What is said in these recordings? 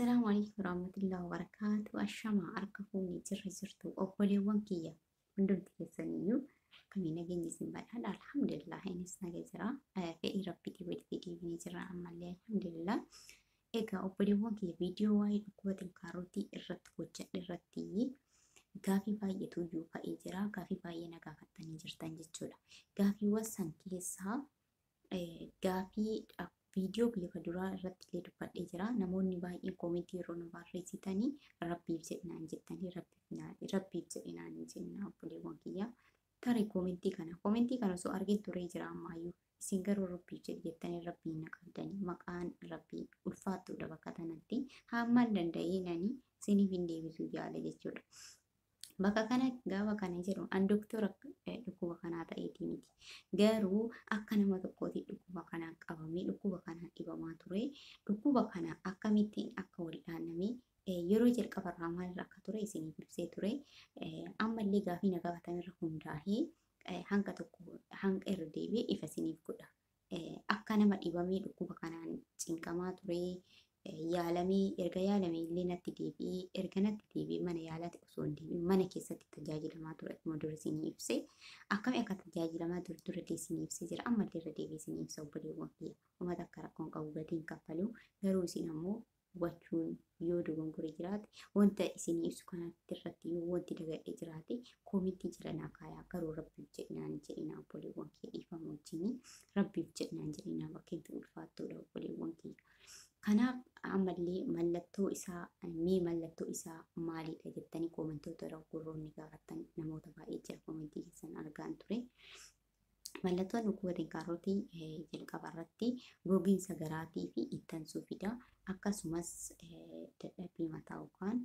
Assalamualaikum warahmatullahi wabarakatuh. Ashama harka fuunee jirtu obboleewwan kiyya hundumti keessaniyyuu kamiin nageenya isin badhaadha. Alhamdulillah innis naga jira. Fedhii rabbiitii walitti deebinee jira ammallee alhamdulillah. Egaa obboleewwan kiyya viidiyoo waa'ee dhukkuba tinkaarotii irratti hojjedhe irratti gaafii baay'eetu iyyuu ka'ee jira. Gaafii baay'ee na gaafattanii jirtan jechuudha. Gaafiiwwan san keessaa gaafii viidiyoo biyya duraa irratti illee dubbadhee jira. Namoonni baay'een koomentii yeroo nu barreessitanii rabbiif jedhinaan jettanii rabbiif jedhinaan jennaa obboleewwan kiyya. Tarii koomentii kana osoo argeen turee jira ammaayyuu isin garuu rabbiif jettanii rabbiin na qabdanii maqaan rabbii ulfaattuudha bakka kanatti hammaan danda'ee nani isiniif hin deebisuu yaala jechuudha. Bakka kana gaafa kana jedhu an doktora dhukkuba kanaa ta'eetii miti. Garuu akka nama tokkootti dhukkuba kanaan qabamee dhukkuba kanaan dhibamaa ture. Dhukkuba kana akkamittiin akka wal'aanamee yeroo jalqabarraa maalirra akka ture isiniif ibsee ture. Ammallee gaafii na gaafatanirra hundaa'ee hanga irra deebi'ee ifa isiniif godha. Akka nama dhibamee dhukkuba kanaan cinqamaa ture. Erga yaalamee illee natti deebi'ee erga natti deebi'ee mana yaalaatti osoo hin deebiin mana keessatti tajaajilamaa ture akkuma dura isinii ibse akkami akka tajaajilamaa ture dura isinii ibsee jira ammallee irra deebi'ee isinii ibsa obboleewwan kiyya uummata akka rakkoon qabu gatiin kaffalu garuu isin ammoo hubachuun yoo dogongoree jiraate wanta isinii ibsu kanatti irratti yoo wanti dagadhee jiraate koomentii jala naa kaayaa garuu rabbiif jedhinaa obboleewwan kiyya dhiifama wajjin rabbiif jedhinaa bakkeen fi ulfaattuudha obboleewwan kiyya. Kanaaf ammallee mallattoo isaa maalidha jettanii koomentoota irra gurroonni gaafatan namoota baay'ee jira koomentii keessan argaan ture. Mallattoon dhukkuba tinkaarotii jalqaba irratti gogiinsa garaatii fi ittansuu fida akkasumas dadhabbii mataa yookaan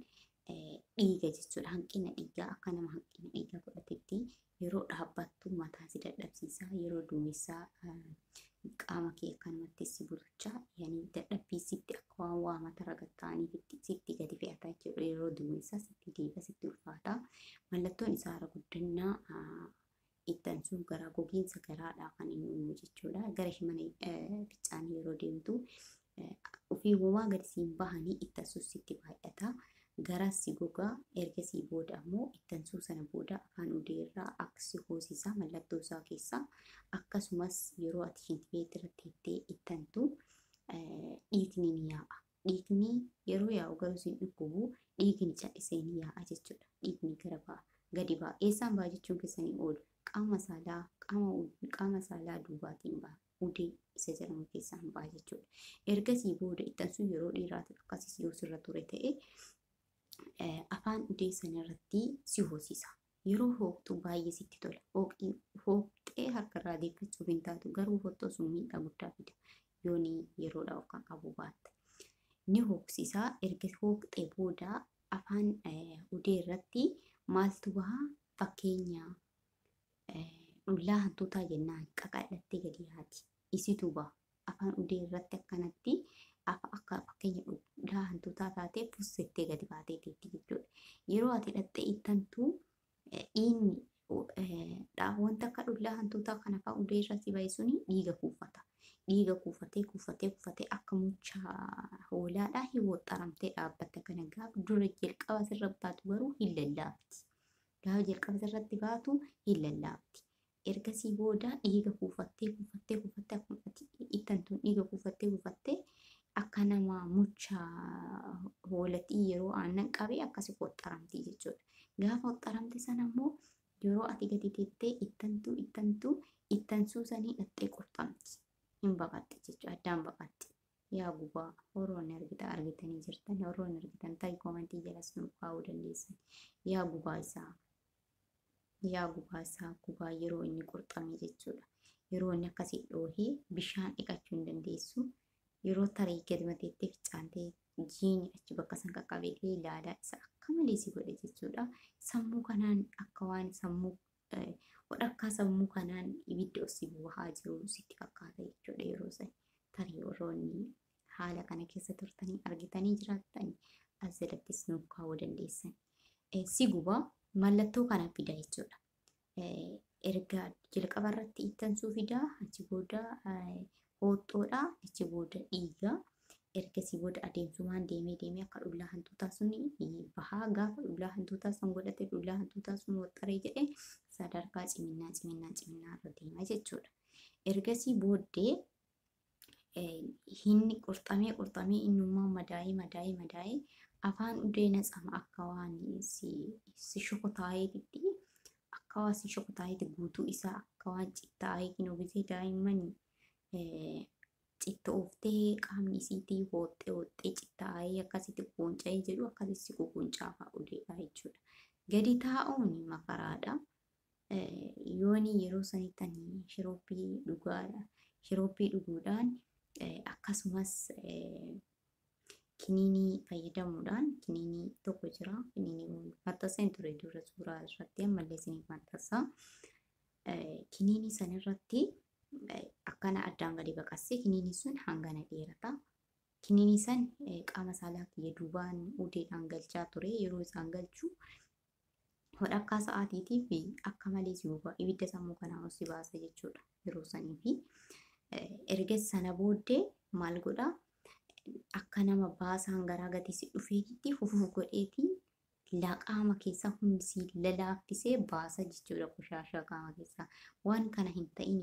dhiiga jechuudha. Hanqina dhiigaa akka nama hanqina dhiigaa fudhatetti yeroo dhaabbattu mataa si dadhabsiisa yeroo duumessaa qaama kee akkanumatti si butuchaa dadhabbii sitti akka waan waamata ragattaanii sitti gadi fe'ataa jechuudha yeroo duumessaa sitti deeba sitti ulfaata. Mallattoon isaa irra guddannaa ittansuu garaa gogiinsa garaadhaa kan inni uumu jechuudha. Gara shimana ficcaan yeroo deemtu ofii uumaa gadi siin bahanii ittansuu sitti baay'ata. Garas si gogaa ergasii booda ammoo ittansuu sana booda afaan udeerraa aksi hoosisaa mallattoo isaa keessaa akkasumas yeroo ati shintibeet irratti hittee ittantu dhiigni ni yaa'a. Dhiigni yeroo yaa'u garuu siin dhukkubu dhiigni callisee ni yaa'a jechuudha. Dhiigni gadi ba'a. Eessaan ba'a jechuun keessanii oolu qaama saalaa duubaatiin ba'a. Udee isa jedhamu keessaan ba'a jechuudha. Ergasii booda ittansuu yeroo dheeraatu akkasis yoo sirra ture ta'e afaan udee sana irratti si hoosisa. Yeroo hooqxu baay'ee sitti tola. Hooqxee harkarraa deeffachuuf hin taatu garuu hottoo sun miidhaa guddaa fida. Yooni yeroodhaaf kan qabu baatta. Ni hooqsisaa erga hooqxee booda afaan udee irratti maaltu bahaa fakkeenya dhullaa hantuutaa jennaan qaqal'attee gadi yaati. Isitu baha afaan udee irratti akkanatti akka fakkeenya dhullaa hantuutaa taatee pussettee gadi baatee teetti jechuudha. Yeroo ati hidhattee ittantu wanta akka dhullaa hantuutaa kana fa'aa udee irra si bahe suni dhiiga kuufata. Dhiiga kuufatee akka muchaa hoolaadhaa hin woxxaramtee dhaabbatta kana gaafa dura jalqaba sirra baatu garuu hin lallaafti. Gaafa jalqaba sirratti baatu hin lallaafti. Ergasii booda dhiiga kuufattee ittantuun dhiiga kuufattee akka nama muchaa hoolatii yeroo aannan qabee akkasi woxxaramti jechuudha. Gaafa woxxaramte sana immoo yeroo ati gadi teettee ittansuu sanii dhattee qorxamti. Hin baqatte jechuudha. Addaan baqatte. Yaa gubaa horoon argitanii jirtan horoon argitan ta'e koomentii jalas nuuf kaa'uu dandeessan. Yaa gubaa isaa gubaa yeroo inni qorxame jechuudha. Yeroo inni akkasii dhoohee bishaan dhiqachuu hin dandeessu. Yeroo tarii gadi mateettee ficcaantee jiini achi bakka san qaqqabeetee ilaalaa isa akka malee si godhe jechuudha. Sammuu kanaan akka waan hodhakkaa sammuu kanaan ibidda osii bu'aa jiru sitti fakkaata jechuudha yeroo san. Tarii warroonni haala kana keessa turtanii argitanii jiraatanii as jalattis nuuf kaa'uu dandeessan. Si gubaa mallattoo kana fida jechuudha. Erga jalqaba irratti ittansuu fidaa achi booda hooxxoodha achi booda dhiiga ergasii booda adeemsumaan deemee akka dhullaa hantuutaa suni bahaa gaafa dhullaa hantuutaa sun godhate dhullaa hantuutaa sun waxxaree jedhe sadarkaa ciminaa irra deema jechuudha. Ergasii booddee hinni qurxamee innummaa madaa'ee afaan udee natsama akka waan si shokotaa'eetitti akka waan si shokotaa'eeti guutuu isaa akka waan cittaa'ee kinoo gisee daa'imman cittooftee qaamni isiitii hooxxee cittaa'ee akkasitti quunca'ee jedhu akkasitti quuncaafa udeedha jechuudha. Gadi taa'uun makaraadha. Yooni yeroo sanittanii shirooppii dhuguudhaan akkasumas kiniinii fayyadamuudhaan kiniinii tokko jira. Kiniinii maxxanseen ture dura suuraa irratti ammallee isiniif maxxansa. Kiniinii sanirratti akkana addaan gadi baqassee kiniinii sun hangana dheerata. Kiniinii san qaama saalaa kiyya duubaan udeedhaan galchaa ture. Yeroo isaan galchuu hodhakkaa sa'aatiitii fi akka malee si guba ibidda sammuu kanaa si baasa jechuudha yeroo sanii fi erga sana booddee maal godha akka nama baasaan garaa gatisi dhufeetitti hufuu godheetii qaama keessaa hundi lalaaffisee baasa jechuudha qoshaashaa qaama keessaa. Waan kana hin ta'in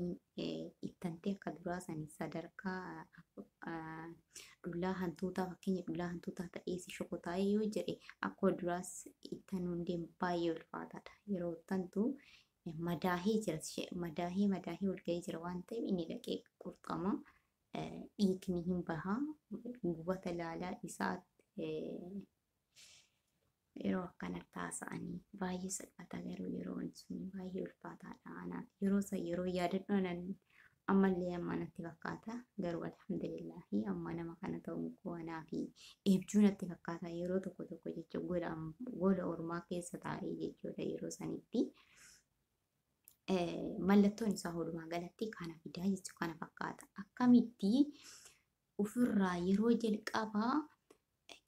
ittantee akka duraa sanii sadarkaa dhullaa hantuutaa fakkeenya dhullaa hantuutaa ta'ee si shokotaa'ee yoo jedhe akka duraas ittanuun deemu baay'ee ulfaataadha. Yeroo tantu madaahee jira madaahee ol ga'ee jira waan ta'eef inni dhaqee qurxama dhiigni hin bahaa gubata laalaa isaa yeroo akkana taasa'anii baay'ee salphata garuu yeroo sun baay'ee ulfaataadha. Anaaf yeroo yaadadhoonan ammallee amma natti fakkaata garuu alhamdulillahi amma nama kana ta'uun koo anaafi eebjuu natti fakkaata yeroo tokko jechuudha gola ormaa keessa taa'ee jechuudha yeroo sanitti. Mallattoon isaa walumaa galatti kana fidaa jechuu kana fakkaata. Akkamitti ofirraa yeroo jalqabaa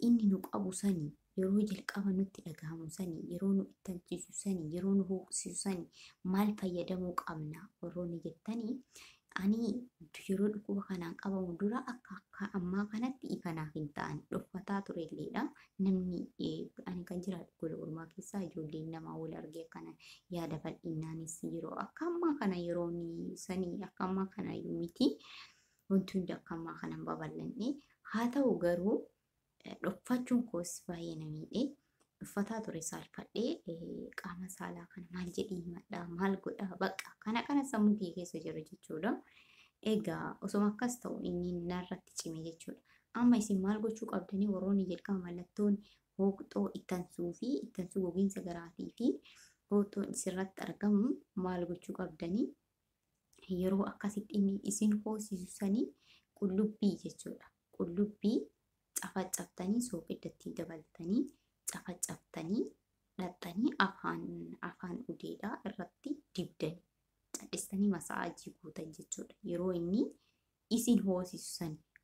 inni nu qabu sanii yeroo jalqaba nutti dhagahamu sanii yeroo nu ittachiisu sanii yeroo nu hooqsiisu sanii maal fayyadamuu qabna warroonni jettanii ani yeroo dhukkuba kanaan qabamu dura akka ammaa kanatti ifanaaf hin ta'an dhuffataa turelleedha. Namni ani kan jiraadhu gola ormaa keessaa ijoolleen namaa wal argee kana yaada bal'innaanis yeroo akka ammaa kana yeroo sanii akka ammaa kana miti wanti hundi akka ammaa kana hin babal'anne haa ta'u garuu dhuffachuun koos baay'ee na miidhe dhuffataa ture saalfadhee qaama saalaa kana maal jedhii himadhaa maal godhaa baqa kana sammuu kee keessa jira jechuudha. Egaa osoma akkas ta'u inni narratti cime jechuudha. Amma isin maal gochuu qabdanii warroonni jalqaba mallattoon hooqxoo ittansuu gogiinsa garaatii fi hooqxoon isirratti argamu maal gochuu qabdanii yeroo akkasitti inni isin hoosisu sanii qullubbii jechuudha. Qullubbii cafacaftanii soogiddattii dabaltanii cafacaftanii dhaxxanii afaan udeedhaa irratti dibdanii cadhistanii masaajii guutan jechuudha. Yeroo inni isin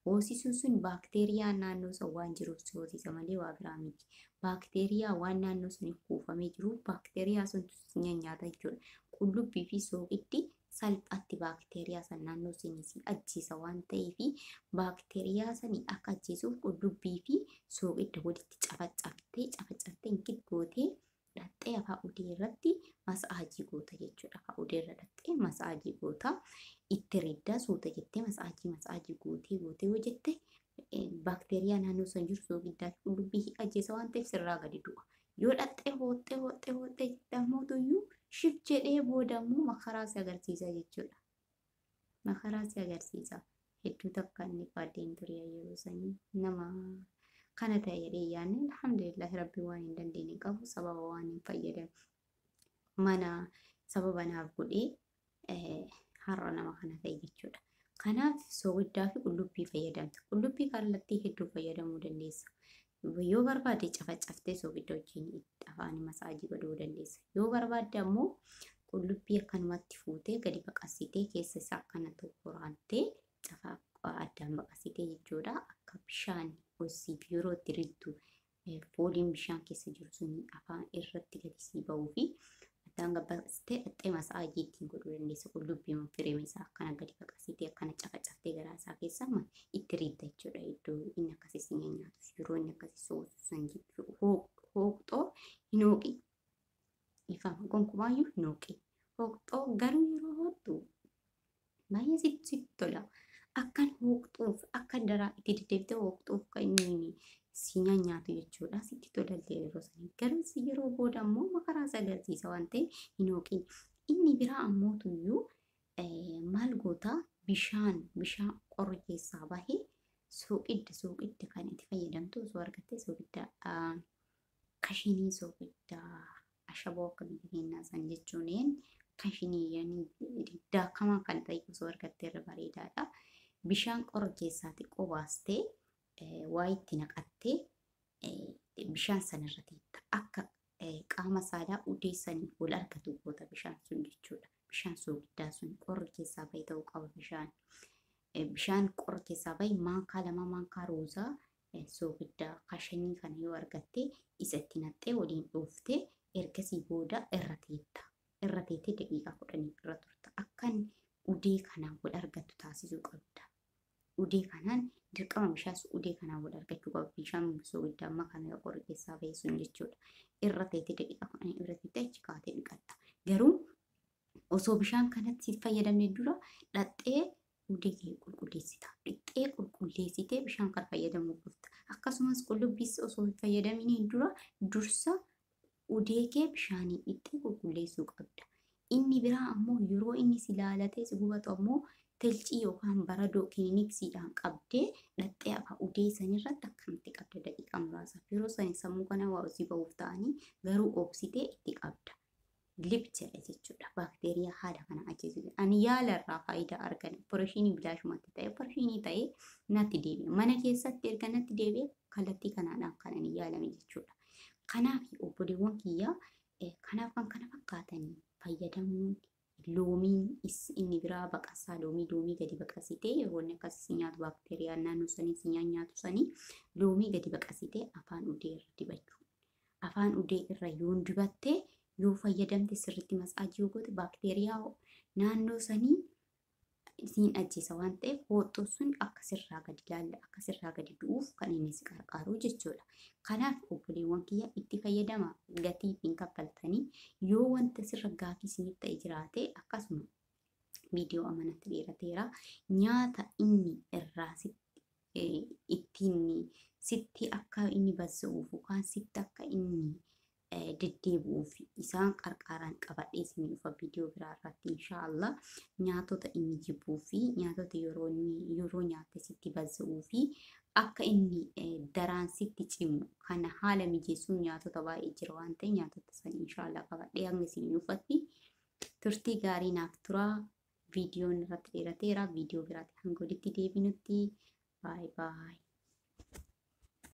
hoosisu sun baakteeriyaa naannoo san waan jiruuf si hoosisa malee waa biraa miti. Baakteeriyaa waan naannoo sun kuufamee jiru baakteeriyaa sun nyaata jechuudha. Qullubbii fi soogiddi salphatti baakteeriyaa san naannoo sinii ajjeesa waan ta'eef baakteeriyaa sanii akka ajjeesuuf qullubbii fi soogidda walitti cafacaftee gootee dhaxxee afaan udee irratti masaajii goota jechuudha. Afaan udee irra dhaxxee masaajii goota itti riddaa suuta jettee masaajii gootee yoo jette baakteeriyaa naannoo san jiru soogiddaa fi qullubbii ajjeesa waan ta'eef sirraa gadi du'a. Yoo dhaxxee hooxxee jettamuutuyyuu shif jedhee boodamuu makaraa si agarsiisa jechuudha. Makaraa si agarsiisa. Hedduu takka inni faaddeen ture yeroo sanii nama kana ta'e jedhee yaanne alhamdulillahi rabbi waan hin dandeenye qabu sababa waan hin fayyadamne mana sababa naaf godhee har'a nama kana ta'e jechuudha. Kanaaf soogiddaa fi qullubbii fayyadamta. Qullubbii kallattii hedduu fayyadamuu dandeessa. Yoo barbaade cafacaftee soogidda wajjin afaan masaajii godhuu dandeessa. Yoo barbaadde ammoo qullubbii akkanumatti fuutee gadi baqasitee keessa isaa akkana tokko raantee addaan baqasitee jechuudha. Akka bishaan hoosiif yeroo itti riddu fooliin bishaan keessa jiru sun afaan irratti gadi sii ba'uu fi bisaan gabbastee dhaxxee masaa ittiin godhuu dandeessa. Qullubbii fireema isaa akkana gadi baqasitee akkana cafacaftee garaa isaa keessaa itti riidda jechuudha. Iddoo inni akkasii si nyaatus yeroo inni akkasii soosu san jechuudha. Hooqxoo hin hooqi. Ifama gonkumaayyuu hin hooqi. Hooqxoo garuu yeroo hoottu baay'ee sitti tola. Akkan hooqxuuf akka daraa itti deddeebitee hooqxuuf kan inni si nyaatu jechuudha. Sitti tolallee yeroo sanii garuu yeroo booda immoo makaraa agarsiisa waan ta'eef hin hooqin. Inni biraa ammoo tuyyuu maal goota bishaan qorra keessaa bahee soogidda kan itti fayyadamtu osoo argattee soogidda kashinii soogidda ashaboo akka biyya keenyaa san jechuun kashinii daakamaa kan ta'e osoo argattee irra bareedaadha. Bishaan qorra keessaa xiqqoo baastee waa itti naqattee bishaan sanarra teetta akka qaama saalaa udeessanii wal argatu goota bishaan sun jechuudha. Bishaan soogiddaa sun qorra keessaa bahe ta'uu qaba bishaan qorra keessaa bahe maankaa 2 maankaa roozaa soogiddaa kashinii kana yoo argatte isa itti naqxee waliin dhooftee ergasii booda irra teetta. Irra teettee daqiiqaa 10 irra turta. Akkan udee kanaan wal argatu taasisuu qabda. Udee kanaan dirqama bishaan udee kanaan wal argachuu qaba. Bishaan soogiddaa amma kana qorra keessaa bahe sun jechuudha. Irra teettee daqiiqaa 10 irra teettee achi kaatee dhiqatta. Garuu osoo bishaan kanatti fayyadamne dura dhaxxee udee kee qulqulleessita. Dhixxee qulqulleessitee bishaan kan fayyadamuu qabda. Akkasumas qullubbiis osoo hin fayyadaminiin dura dursa udee kee bishaaniin dhixxee qulqulleessuu qabda. Inni biraa ammoo yeroo inni si laalatee si gubatu ammoo telcii yookaan baradoo kiliiniksiidhaan qabdee dhaxxee afaa udee sanirratti akkamitti qabda daqiiqaa muraasaaf. Yeroo sani sammuu kana waa osii ba'uuf ta'anii garuu obsitee itti qabda. Lip jedha jechuudha. Baakteeriyaa haala kana ajjeesuudha. Ani yaala irraa faayidaa argan. Opereeshinii bilaashumatti ta'e opereeshinii ta'ee natti deebi'a. Mana keessatti erga natti deebi'e kallattii kanaadhaan kan ani yaalame jechuudha. Kanaaf obboleewwan kiyyaa kanaaf kan kana fakkaatanii fayyadamuun loomiin inni biraa baqasaa loomii gadi baqasitee yeroo inni akkasii nyaatu baakteeriyaa naannoo sanii si nyaatu sanii loomii gadi baqasitee afaan udee irra dibachuu. Afaan udee irra yoo dibattee yoo fayyadamte sirriitti masaajii yoo goote baakteeriyaa naannoo sanii siin ajjeesa waan ta'eef hooxxoo sun akkasirraa gadi du'uuf kan inni si gargaaru jechuudha. Kanaaf obboleewwan kiyya itti fayyadama gatii hin kaffaltanii yoo wanta sirra gaafii isiniif ta'e jiraate akkasuma viidiyoo amanatti dheerateera nyaata inni irraa ittiin sitti akka inni bazza'uuf yookaan sitti akka inni deddeebi'uuf isaan qarqaaraan qabadhee isinii dhufa viidiyoo biraa irratti inshaallah nyaatota inni jibbuu fi nyaatota yeroo nyaatte sitti bazza'uu fi akka inni daraan sitti cimu kana haala mijeessuun nyaatota baay'ee jira waan ta'e nyaatota san inshaallah qabadhee hanga isinii dhufatti turtii gaarii naaf turaa. Viidiyoon irratti dheerateera. Viidiyoo biraatti hanga walitti deebinutti baay baay.